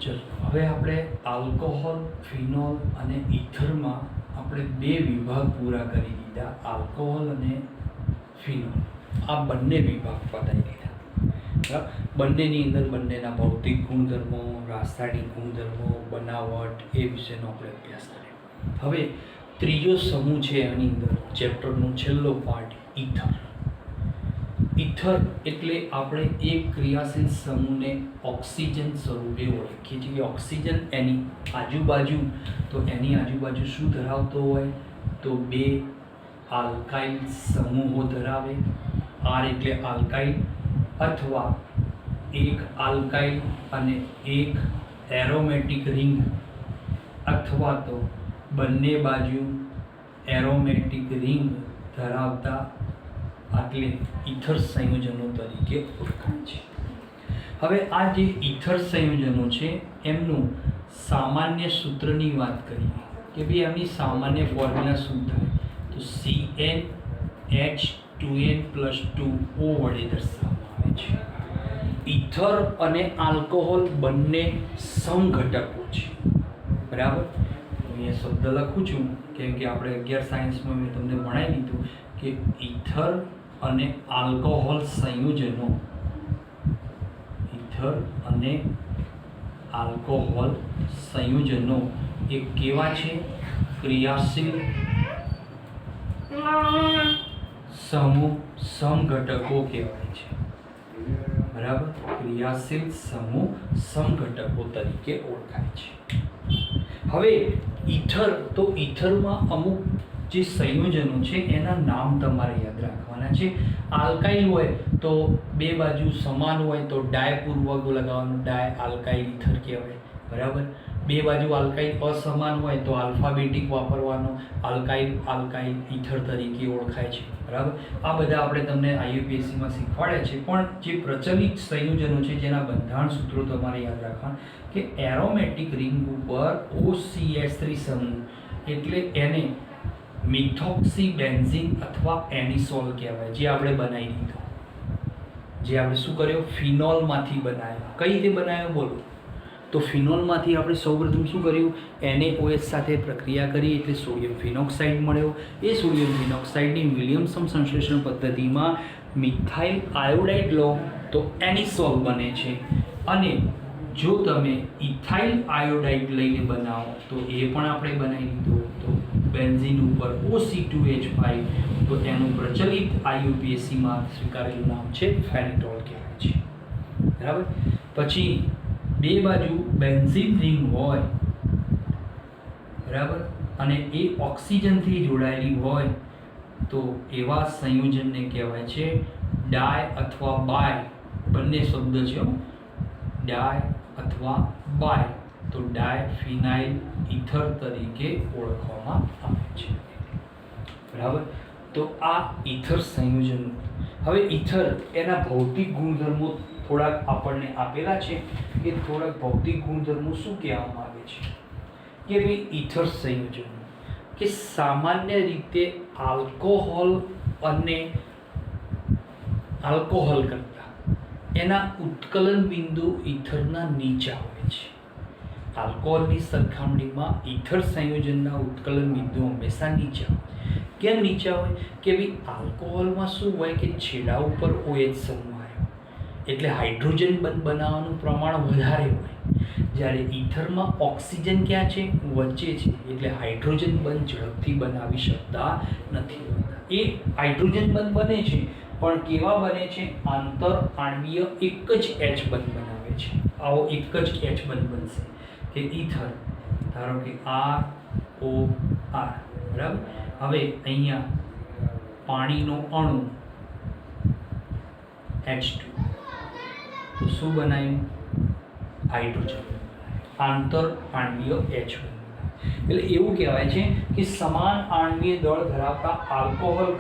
ચલો હવે આપણે આલ્કોહોલ, ફિનોલ અને ઇથરમાં આપણે બે વિભાગ પૂરા કરી દીધા. આલ્કોહોલ અને ફિનોલ આ બંને વિભાગ પતાવી દીધા. બરાબર. બંનેની અંદર બંનેના ભૌતિક ગુણધર્મો, રાસાયણિક ગુણધર્મો, બનાવટ એ વિશેનો આપણે અભ્યાસ કર્યો. હવે ત્રીજો સમૂહ છે એની અંદર ચેપ્ટરનો છેલ્લો પાર્ટ ઇથર. ઇથર એટલે આપણે એક ક્રિયાશીલ સમૂહને ઓક્સિજન સ્વરૂપે ઓળખીએ છીએ. ઓક્સિજન એની આજુબાજુ, તો એની આજુબાજુ શું ધરાવતો હોય તો બે આલ્કાઇલ સમૂહો ધરાવે. આર એટલે આલ્કાઇલ, અથવા એક આલ્કાઇલ અને એક એરોમેટિક રિંગ, અથવા તો બંને બાજુ એરોમેટિક રિંગ ધરાવતા આટલે ઇથર સંયોજનો તરીકે ઓળખાય છે. હવે આ જે ઇથર સંયોજનો છે એમનું સામાન્ય સૂત્રની વાત કરીએ કે ભાઈ એમની સામાન્ય ફોર્મ્યુલા શું થાય તો CnH2n+2O વડે દર્શાવવામાં આવે છે. ઇથર અને આલ્કોહોલ બંને સમઘટકો છે. બરાબર. અહીંયા શબ્દ લખું છું કેમ કે આપણે 11 સાયન્સમાં મેં તમને ભણાવી દીધું કે ઇથર અને આલ્કોહોલ સંયોજનો, ઇથર અને આલ્કોહોલ સંયોજનો એ કેવા છે? ક્રિયાશીલ સમૂહ સમઘટકો કહેવાય છે. બરાબર. ક્રિયાશીલ સમૂહ સમઘટકો તરીકે ઓળખાય છે. હવે ઇથર, તો ઇથરમાં અમુક જે સંયોજનો છે એના નામ તમારે યાદ રાખવાના છે. આલ્કાઇલ હોય તો બે બાજુ સમાન હોય તો ડાય પૂર્વક લગાવવાનું, ડાય આલ્કાઇલ ઇથર કહેવાય. બરાબર. બે બાજુ આલ્કાઇલ અસમાન હોય તો આલ્ફાબેટિક વાપરવાનો, આલ્કાઇલ આલ્કાઇલ ઇથર તરીકે ઓળખાય છે. બરાબર. આ બધા આપણે તમને IUPACમાં શીખવાડ્યા છે. પણ જે પ્રચલિત સંયોજનો છે જેના બંધારણ સૂત્રો તમારે યાદ રાખવાના કે એરોમેટિક રિંગ ઉપર OCH3 સમૂહ એટલે એને મિથોક્સી બેન્ઝીન અથવા એનિસોલ કહેવાય. જે આપણે બનાવી દીધો, જે આપણે શું કર્યો? ફિનોલમાંથી બનાવ્યો. કઈ રીતે બનાવ્યો બોલો? તો ફિનોલમાંથી આપણે સૌપ્રથમ શું કર્યું? NaOH સાથે પ્રક્રિયા કરી એટલે સોડિયમ ફિનોક્સાઇડ મળ્યો. એ સોડિયમ ફિનોક્સાઇડની વિલિયમસન સંશ્લેષણ પદ્ધતિમાં મિથાઇલ આયોડાઇડ લો તો એનિસોલ બને છે. અને જો તમે ઇથાઇલ આયોડાઇડ લઈને બનાવો તો એ પણ આપણે બનાવી દીધો. તો બેન્ઝીન ઉપર OC2H5, તો એનું પ્રચલિત IUPACમાં સ્વીકારેલું નામ છે ફેનિટોલ કહેવાય છે. બરાબર. પછી બે બાજુ બેન્ઝીન રિંગ હોય, બરાબર, અને એ ઓક્સિજનથી જોડાયેલી હોય તો એવા સંયોજનને કહેવાય છે ડાય અથવા બાય. બંને શબ્દ છે, ડાય અથવા બાય. તો ડાય ફિનાઇલ ઇથર તરીકે ઓળખવામાં આવે છે. બરાબર. તો આ ઇથર સંયોજનો. હવે ઇથર એના ભૌતિક ગુણધર્મો થોડાક આપણને આપેલા છે કે થોડાક ભૌતિક ગુણધર્મો શું કહેવામાં આવે છે કે ભાઈ ઇથર સંયોજનો કે સામાન્ય રીતે આલ્કોહોલ અને આલ્કોહોલ કરતા એના ઉત્કલન બિંદુ ઇથરના નીચા હોય છે. આલ્કોહોલની સરખામણીમાં ઇથર સંયોજનના ઉત્કલન બિંદુ હંમેશા નીચા હોય. કેમ નીચા હોય? કે ભાઈ આલ્કોહોલમાં શું હોય કે છેડા ઉપર OH સમૂહ આવ્યો એટલે હાઇડ્રોજન બંધ બનાવવાનું પ્રમાણ વધારે હોય. જ્યારે ઇથરમાં ઓક્સિજન ક્યાં છે? વચ્ચે છે. એટલે હાઇડ્રોજન બંધ ઝડપથી બનાવી શકતા નથી હોતા. એ હાઇડ્રોજન બંધ બને છે પણ કેવા બને છે? આંતર આણ્વીય એક જ H બંધ બનાવે છે. આવો એક જ H બંધ બનશે કે ઇથર. ધારો કે ROR. બરાબર. હવે અહીંયા પાણીનો અણુ H2, તો શું બનાવ્યું? હાઇડ્રોજન. આંતર આણ્વીય H બંધ. એટલે એવું કહેવાય છે કે સમાન આણ્વીય દળ ધરાવતા આલ્કોહોલ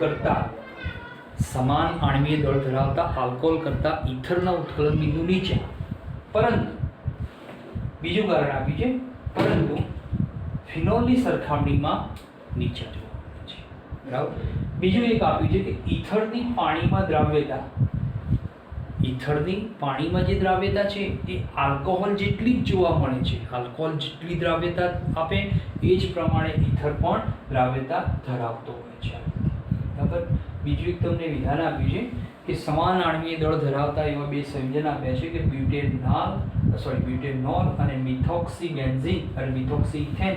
કરતા ઇથરના ઉત્કલન બિંદુ નીચે. પરંતુ બીજું કારણ આપ્યું છે, પરંતુ ફિનોલની સરખામણીમાં નીચે જોવા મળે છે. બરાબર. બીજું એક આપ્યું છે કે ઇથરની પાણીમાં દ્રાવ્યતા, ઈથરની પાણીમાં જે દ્રાવ્યતા છે એ આલ્કોહોલ જેટલી જ જોવા મળે છે. આલ્કોહોલ જેટલી દ્રાવ્યતા આપે એ જ પ્રમાણે ઈથર પણ દ્રાવ્યતા ધરાવતો હોય છે. બરાબર. બીજું એક તમને વિધાન આપ્યું છે કે સમાન આણ્વીય દળ ધરાવતા એવા બે સંયોજન આપ્યા છે કે બ્યુટેનોલ અને મિથોક્સીબેન્ઝીન અને મિથોક્સીઇથેન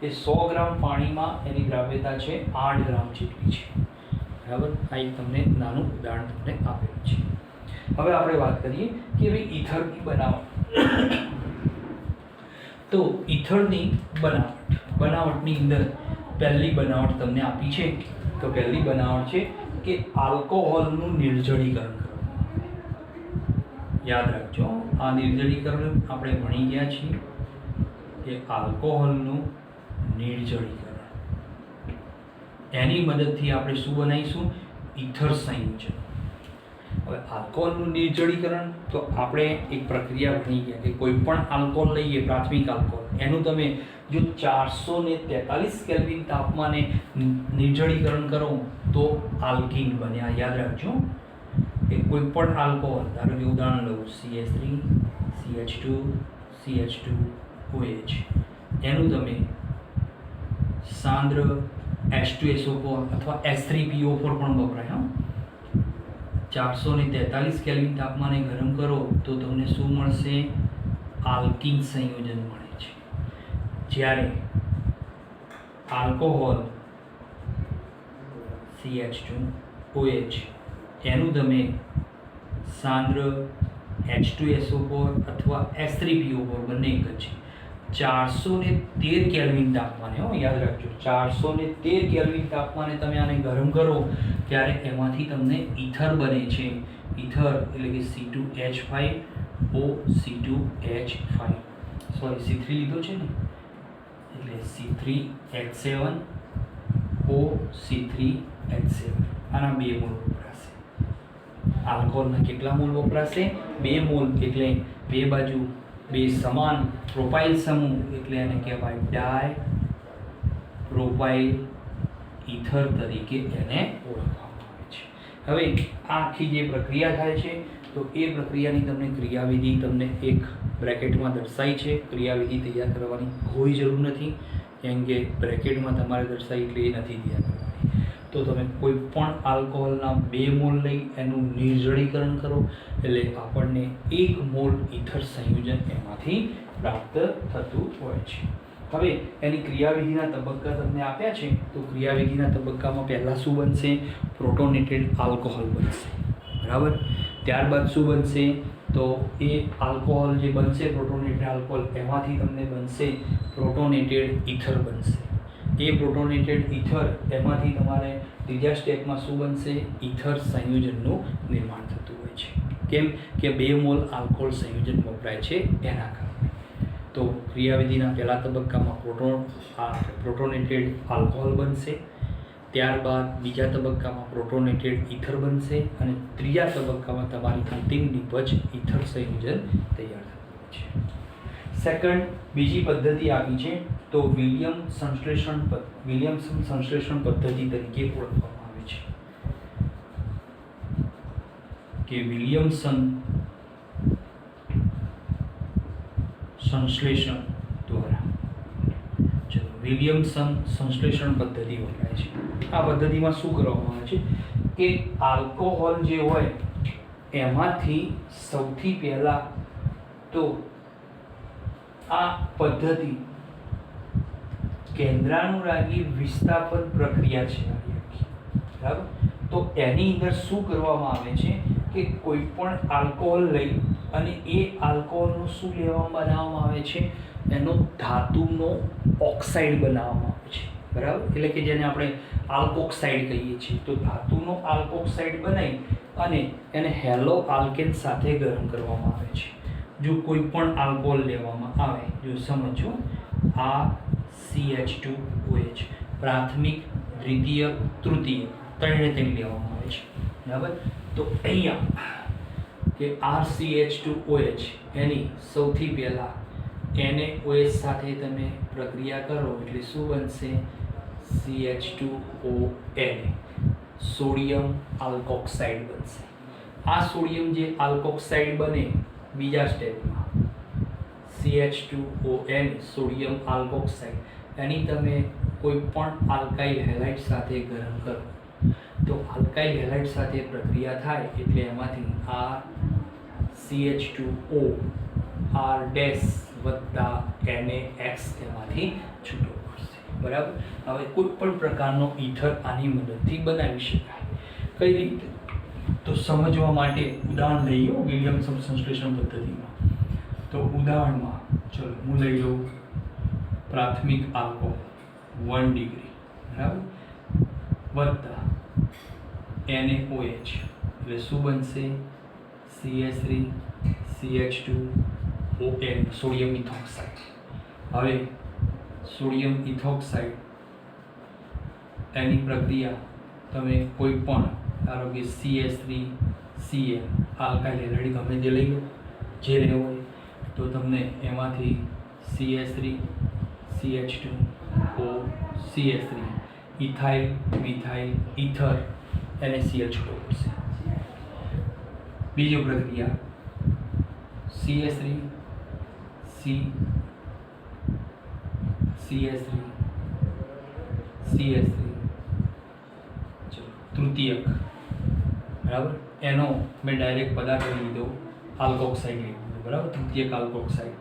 એ 100 ગ્રામ પાણીમાં એની દ્રાવ્યતા છે 8 ગ્રામ જેટલી છે. બરાબર. આ એક તમને નાનું ઉદાહરણ તમને આપેલું છે. હવે આપણે વાત કરીએ કે ભાઈ ઈથરની બનાવટ. તો ઈથરની બનાવટની અંદર પહેલી બનાવટ તમને આપી છે. તો પહેલી બનાવટ છે કે આલ્કોહોલનું નિર્જળીકરણ કરવું. યાદ રાખજો, આ નિર્જળીકરણ આપણે ભણી ગયા છીએ કે આલ્કોહોલનું નિર્જળીકરણ, એની મદદથી આપણે શું બનાવીશું? ઈથર સંયોજન. હવે આલ્કોહોલનું નિર્જળીકરણ તો આપણે એક પ્રક્રિયા ભણી ગયા કે કોઈ પણ આલ્કોહોલ લઈએ, પ્રાથમિક આલ્કોહોલ, એનું તમે જો 443 કેલ્વિન તાપમાને નિર્જળીકરણ કરો તો આલ્કીન બને. આ યાદ રાખજો કે કોઈ પણ આલ્કોહોલ, ધારો કે ઉદાહરણ લઉં CH3 CH2 CH2OH, એનું તમે સાંદ્ર H2SO4 અથવા H3PO4 પણ વપરાય. 443 કેલ્વિન તાપમાને ગરમ કરો તો તમને શું મળશે? આલ્કીન સંયોજન મળે છે. જ્યારે આલ્કોહોલ CH2OH એનું તમે સાંદ્ર H2SO4 અથવા H3PO4 બંને એક જ છે, 413 કેલ્વિન તાપમાને, યાદ રાખજો, 413 કેલ્વિન તાપમાને તમે આને ગરમ કરો ત્યારે એમાંથી તમને ઈથર બને છે. ઈથર એટલે કે C2H5OC2H5, સોરી C3 લીધો છે ને, એટલે C3H7OC3H7. આના 2 મોલ વપરાશે. આલ્કોહોલના કેટલા મોલ વપરાશે? 2 મોલ. એટલે બે બાજુ બે સમાન પ્રોપાઇલ સમૂહ, એટલે એને કહેવાય ડાય પ્રોપાઇલ ઈથર તરીકે એને ઓળખવામાં આવે છે. હવે આ આખી જે પ્રક્રિયા થાય છે તો એ પ્રક્રિયાની તમને ક્રિયાવિધિ તમને એક બ્રેકેટમાં દર્શાવી છે. ક્રિયાવિધિ તૈયાર કરવાની કોઈ જરૂર નથી, કેમ કે બ્રેકેટમાં તમારે દર્શાવી એટલે એ નથી તૈયાર કરવાની. તો તમે કોઈ પણ આલ્કોહોલના 2 મોલ લઈ એનું નિર્જળીકરણ કરો એટલે આપણને 1 મોલ ઈથર સંયોજન એમાંથી પ્રાપ્ત થતું હોય છે. હવે એની ક્રિયાવિધિના તબક્કા તમને આપ્યા છે. તો ક્રિયાવિધિના તબક્કામાં પહેલાં શું બનશે? પ્રોટોનેટેડ આલ્કોહોલ બનશે. બરાબર. ત્યારબાદ શું બનશે? તો એ આલ્કોહોલ જે બનશે, પ્રોટોનેટેડ આલ્કોહોલ, એમાંથી તમને બનશે પ્રોટોનેટેડ ઈથર બનશે. એ પ્રોટોનેટેડ ઈથર એમાંથી તમારે ત્રીજા સ્ટેપમાં શું બનશે? ઈથર સંયોજનનું નિર્માણ થતું હોય છે. કેમ કે 2 મોલ આલ્કોહોલ સંયોજન વપરાય છે એના કારણે. તો ક્રિયાવિધિના પહેલા તબક્કામાં પ્રોટોનેટેડ આલ્કોહોલ બનશે, ત્યારબાદ બીજા તબક્કામાં પ્રોટોનેટેડ ઈથર બનશે અને ત્રીજા તબક્કામાં તમારી અંતિમ નિપજ ઈથર સંયોજન તૈયાર થતું હોય છે. સેકન્ડ, બીજી પદ્ધતિ આપી છે તો વિલિયમસન સંશ્લેષણ પદ્ધતિ તરીકે ઓળખવામાં આવે છે. કે વિલિયમસન સંશ્લેષણ દ્વારા, ચલો વિલિયમસન સંશ્લેષણ પદ્ધતિ વપરાય છે. આ પદ્ધતિમાં શું કરવામાં આવે છે કે આલ્કોહોલ જે હોય એમાંથી સૌથી પહેલા તો આ પદ્ધતિ કેન્દ્રાનુરાગી વિસ્થાપન પ્રક્રિયા છે. બરાબર. તો એની અંદર શું કરવામાં આવે છે કે કોઈ પણ આલ્કોહોલ લઈ અને એ આલ્કોહોલનું શું બનાવવામાં આવે છે? એનો ધાતુનો ઓક્સાઇડ બનાવવામાં આવે છે. બરાબર. એટલે કે જેને આપણે આલ્કોક્સાઇડ કહીએ છીએ. તો ધાતુનો આલ્કોક્સાઇડ બનાવી અને એને હેલો આલ્કેન સાથે ગરમ કરવામાં આવે છે. જો કોઈ પણ આલ્કોહોલ લેવામાં આવે, જો સમજો, આ CH2OH પ્રાથમિક, દ્વિતીય, તૃતીય, 3 લેવામાં આવે છે. બરાબર. તો અહીંયા કે RCH2OH એની સૌથી પહેલાં NaOH સાથે તમે પ્રક્રિયા કરો એટલે શું બનશે? CH2ONA, સોડિયમ આલ્કોક્સાઇડ બનશે. આ સોડિયમ જે આલ્કોક્સાઇડ બને બીજા સ્ટેપમાં CH2ON સોડિયમ આલ્કોક્સાઇડ, એની તમે કોઈ પણ આલ્કાઇલ હેલાઇડ સાથે ગરમ કરો તો આલ્કાઇલ હેલાઇડ સાથે પ્રક્રિયા થાય એટલે એમાંથી આ CH2O R ડેશ વત્તા NaX એમાંથી છૂટો પડશે. બરાબર. હવે કોઈ પણ પ્રકારનો ઈથર આની મદદથી બનાવી શકાય. કઈ રીતે? તો સમજવા માટે ઉદાહરણ લઈએ વિલિયમસન સંશ્લેષણ પદ્ધતિમાં. તો ઉદાહરણમાં ચલો હું લઈ લઉં પ્રાથમિક આલ્કોહોલ 1 ડિગ્રી, બરાબર, વત્તા NaOH એટલે શું બનશે? CH3CH2ON sodium ઇથોક્સાઇડ. હવે સોડિયમ ઇથોક્સાઇડ એની પ્રક્રિયા તમે કોઈ પણ ધારો કે CH3Cl આલ્કાઇલ હેલાઇડ ગમે તે લઈ લો, જે લેવો હોય તો તમને એમાંથી CH3CH2O CH3 ethyl methyl ether NaCl છૂટો પડશે. બીજી પ્રક્રિયા CH3 તૃતીયક, બરાબર, એનો મેં ડાયરેક્ટ પદાર્થ લઈ લીધો આલ્કોક્સાઇડ લઈ લીધો, બરાબર, તૃતીયક આલ્કોક્સાઇડ.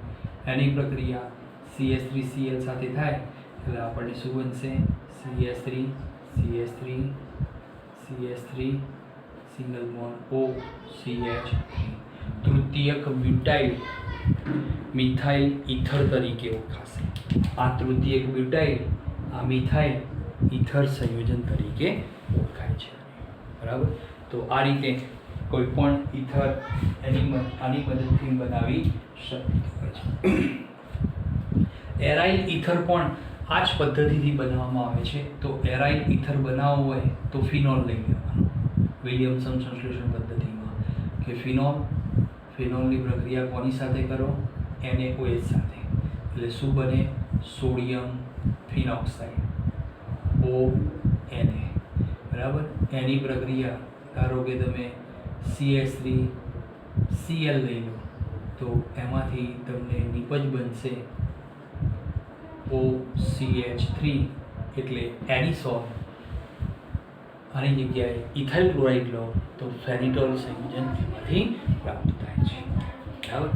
એની પ્રક્રિયા CH3Cl સાથે થાય એટલે આપણને શું બનશે? CH3 સિંગલ બોન્ડ OCH3 તૃતીયક બ્યુટાઇલ મિથાઇલ ઇથર તરીકે ઓળખાશે. આ તૃતીયક બ્યુટાઇલ આ મિથાઇલ ઇથર સંયોજન તરીકે ઓળખાય છે. બરાબર. તો આ રીતે કોઈ પણ ઇથર આની મદદથી બનાવી શકાય છે. એરાઇલ ઇથર પણ આ જ પદ્ધતિથી બનાવવામાં આવે છે. તો એરાઇલ ઇથર બનાવવો હોય તો ફિનોલ લઈ લેવાનું વિલિયમસન સંશ્લેષણ પદ્ધતિમાં કે ફિનોલની પ્રક્રિયા કોની સાથે કરો? NaOH સાથે. એટલે શું બને? સોડિયમ ફિનોક્સાઇડ ONa, બરાબર. એની પ્રક્રિયા ધારો કે તમે CH3Cl લઈ લો તો એમાંથી તમને નિપજ બનશે OCH3 એટલે એડિસોલ. આની જગ્યાએ ઇથાઇલ ક્લોરાઇડ લો તો ફેનિટોલ સંયોજન એમાંથી પ્રાપ્ત થાય છે. બરાબર.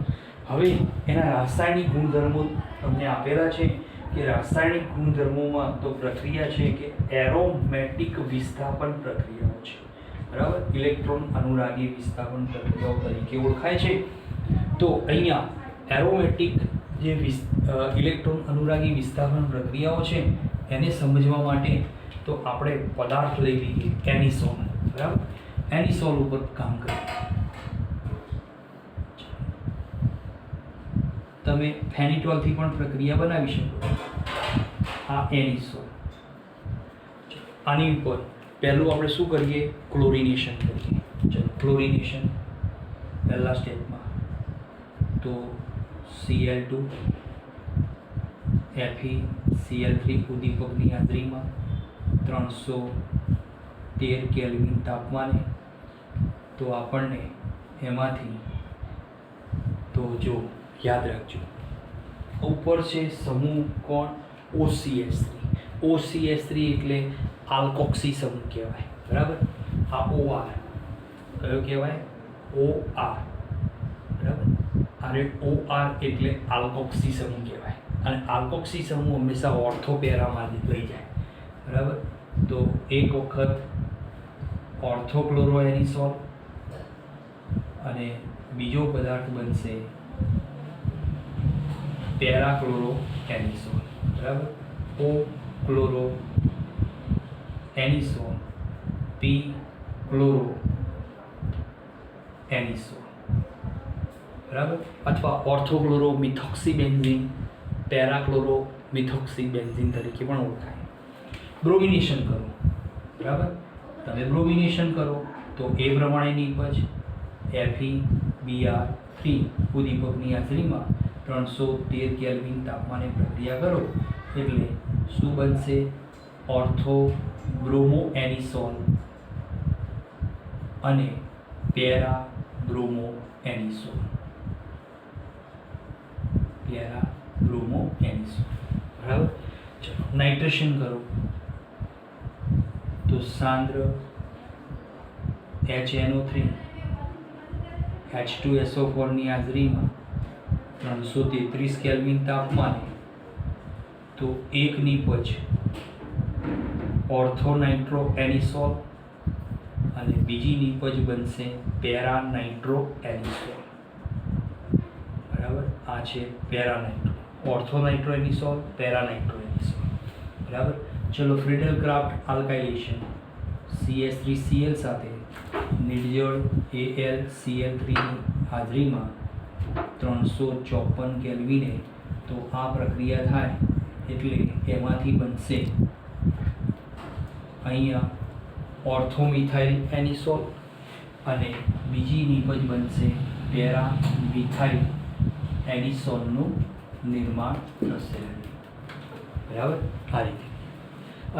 હવે એના રાસાયણિક ગુણધર્મો તમને આપેલા છે કે રાસાયણિક ગુણધર્મોમાં તો પ્રક્રિયા છે કે એરોમેટિક વિસ્થાપન પ્રક્રિયાઓ છે, બરાબર, ઇલેક્ટ્રોન અનુરાગી વિસ્થાપન પ્રક્રિયાઓ તરીકે ઓળખાય છે. તો અહીંયા એરોમેટિક જે ઇલેક્ટ્રોન અનુરાગી વિસ્થાપન પ્રક્રિયાઓ છે એને સમજવા માટે તો આપણે પદાર્થ લઈ લઈએ એનિસોલ, બરાબર. એનિસોલ ઉપર કામ કરીએ. તમે ફેનિટોલથી પણ પ્રક્રિયા બનાવી શકો. આ એનિસોલ. આની ઉપર પહેલું આપણે શું કરીએ? ક્લોરિનેશન કરીએ. ચલો ક્લોરિનેશન પહેલા સ્ટેપમાં તો Cl2 FeCl3 ઉદ્દીપકની હાજરીમાં 313 કેલ્વિન તાપમાને. તો આપણને એમાંથી તો જો યાદ રાખજો ઉપર છે સમૂહ કોણ? OCH3 એટલે આલ્કોક્સી સમૂહ કહેવાય, બરાબર. આ OR કયો કહેવાય? OR, બરાબર. અને OR એટલે આલ્કોક્સી સમૂહ કહેવાય. અને આલ્કોક્સી સમૂહ હંમેશા ઓર્થો પેરામાં લઈ જાય, બરાબર. તો એક વખત ઓર્થોક્લોરો એનિસોલ અને બીજો પદાર્થ બનશે પેરાક્લોરો એનિસોલ, બરાબર. O ક્લોરો એનિસોલ, P ક્લોરો એનિસોલ, બરાબર. અથવા ઓર્થોક્લોરો મિથોક્સીબેન્ઝીન પેરાક્લોરો મિથોક્સીબેન્ઝીન તરીકે પણ ઓળખાય. બ્રોમિનેશન કરો, બરાબર. તમે બ્રોમિનેશન કરો તો એ પ્રમાણેની નિપજ FeBr3 ઉદ્દીપકની હાજરીમાં 313 કેલ્વિન તાપમાને પ્રક્રિયા કરો એટલે શું બનશે? ઓર્થો બ્રોમો એનિસોલ અને para bromo anisole. Para bromo anisole. બરાબર. ચલો નાઇટ્રેશન કરો તો સાંદ્ર HNO3 H2SO4 ની હાજરીમાં 333 કેલ્વિન તાપમાને તો એક નિપજ ઓર્થોનાઇટ્રો એનિસોલ અને બીજી નિપજ બનશે પેરા નાઇટ્રો એનિસોલ. બરાબર. આ છે પેરા નાઇટ્રો, ઓર્થોનાઇટ્રો એનિસોલ, પેરા નાઇટ્રો એનિસોલ. બરાબર. ચલો ફ્રીડલ ક્રાફ્ટ આલ્કાઇલેશન CH3Cl સાથે નિર્જળ AlCl3 ની હાજરીમાં 354 કેલ્વિને તો આ પ્રક્રિયા થાય એટલે એમાંથી બનશે અહીંયા ઓર્થોમિથાઇલ એનિસોલ અને બીજી નિપજ બનશે પેરા મિથાઇલ એનિસોલનું નિર્માણ થશે. બરાબર. આ રીતે.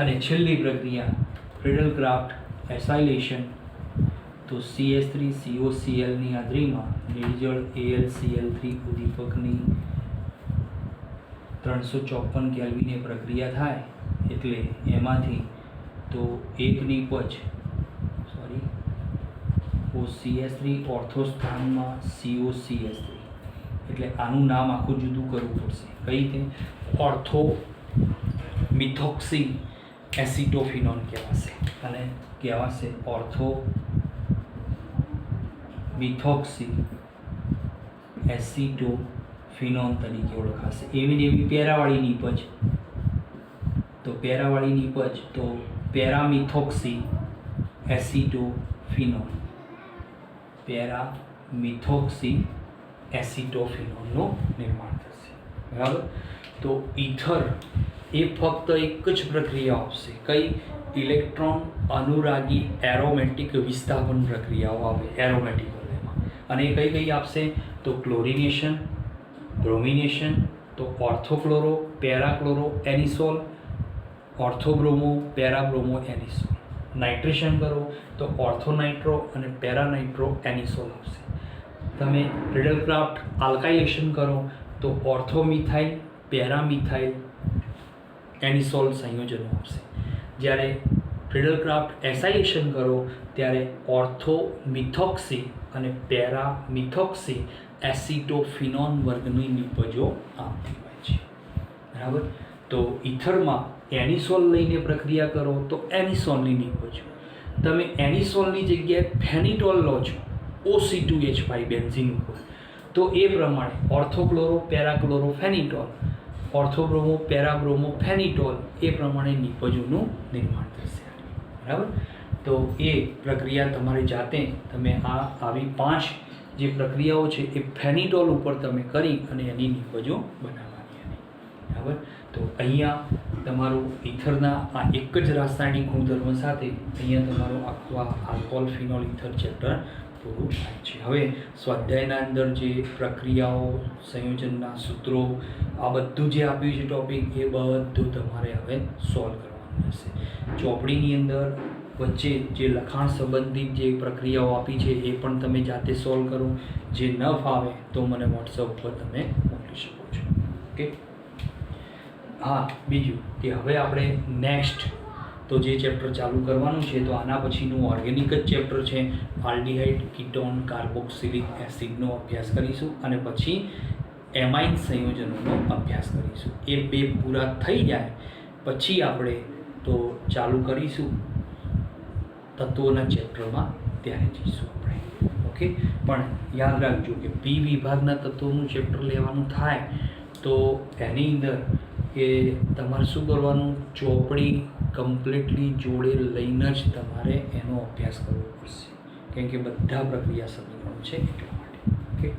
અને છેલ્લી પ્રક્રિયા ફ્રીડલ ક્રાફ્ટ એસાઇલેશન તો CH3COCl ની હાજરીમાં નિર્જળ AlCl3 ઉદ્દીપકની 354 કેલ્વિને પ્રક્રિયા થાય એટલે એમાંથી તો એક નિપજ OCH3 ઓર્થો સ્થાનમાં COCH3 એટલે આનું નામ આખું જુદું કરવું પડશે. કઈ રીતે? ઓર્થો મિથોક્સી એસિટોફિનોન કહેવાશે અને કહેવાશે ઓર્થો મિથોક્સી એસિટોફિનોન તરીકે ઓળખાશે. એવી ને એવી પેરાવાળી નિપજ તો પેરાવાળી નિપજ તો પેરામિથોક્સી એસિટોફિનોન, પેરામિથોક્સી એસિટોફિનોનનું નિર્માણ થશે. બરાબર. તો ઈથર એ ફક્ત એક જ પ્રક્રિયા આપશે. કઈ? ઇલેક્ટ્રોન અનુરાગી એરોમેટિક વિસ્થાપન પ્રક્રિયાઓ આવે એરોમેટિક વલયમાં. અને એ કઈ કઈ આપશે? તો ક્લોરિનેશન, બ્રોમિનેશન, તો ઓર્થોક્લોરો પેરાક્લોરો એનિસોલ, ઓર્થોબ્રોમો પેરાબ્રોમો એનિસોલ. નાઇટ્રેશન કરો તો ઓર્થોનાઇટ્રો અને પેરાનાઇટ્રો એનિસોલ આવશે. તમે ફ્રીડલ ક્રાફ્ટ આલ્કાઇલેશન કરો તો ઓર્થોમિથાઇલ પેરામિથાઇલ એનિસોલ સંયોજનો આવશે. જ્યારે ફ્રીડલ ક્રાફ્ટ એસાઇલેશન કરો ત્યારે ઓર્થોમિથોક્સી અને પેરામિથોક્સી એસિટોફિનોન વર્ગની નિપજો આવતી હોય છે. બરાબર. તો ઇથરમાં એનિસોલ લઈને પ્રક્રિયા કરો તો એનિસોલની નિપજો. તમે એનિસોલની જગ્યાએ ફેનિટોલ લો છો OC2H5 બેન્ઝીન ઉપર તો એ પ્રમાણે ઓર્થોક્લોરો પેરાક્લોરો ફેનિટોલ, ઓર્થોબ્રોમો પેરાબ્રોમો ફેનિટોલ એ પ્રમાણે નિપજોનું નિર્માણ થશે. બરાબર. તો એ પ્રક્રિયા તમારી જાતે તમે આવી 5 જે પ્રક્રિયાઓ છે એ ફેનિટોલ ઉપર તમે કરી અને એની નિપજો બનાવવાની. બરાબર. તો અહીંયા તમારું ઇથરના આ એક જ રાસાયણિક ગુણધર્મ સાથે અહીંયા તમારું આખું આલ્કોહોલ ફિનોલ ઇથર ચેપ્ટર પૂરું થાય છે. હવે સ્વાધ્યાયના અંદર જે પ્રક્રિયાઓ, સંયોજનના સૂત્રો, આ બધું જે આપ્યું છે ટોપિક એ બધું તમારે હવે સોલ્વ કરવાનું રહેશે. ચોપડીની અંદર વચ્ચે જે લખાણ સંબંધિત જે પ્રક્રિયાઓ આપી છે એ પણ તમે જાતે સોલ્વ કરો. જે ન ફાવે તો મને વોટ્સઅપ પર તમે મોકલી શકો છો. ઓકે. હા, બીજું કે હવે આપણે નેક્સ્ટ તો જે ચેપ્ટર ચાલુ કરવાનું છે તો આના પછીનું ઓર્ગેનિક જ ચેપ્ટર છે. આલ્ડીહાઇડ, કીટોન, કાર્બોક્સિલિક એસિડનો અભ્યાસ કરીશું અને પછી એમાઇન સંયોજનોનો અભ્યાસ કરીશું. એ 2 પૂરા થઈ જાય પછી આપણે તો ચાલુ કરીશું તત્વોના ચેપ્ટરમાં, ત્યારે જઈશું આપણે. ઓકે. પણ યાદ રાખજો કે પી વિભાગના તત્વોનું ચેપ્ટર લેવાનું થાય તો એની અંદર કે તમારે શું કરવાનું? ચોપડી કમ્પ્લીટલી જોડે લઈને જ તમારે એનો અભ્યાસ કરવો પડશે, કેમ કે બધા પ્રક્રિયા સમીકરણો છે એટલા માટે. ઓકે.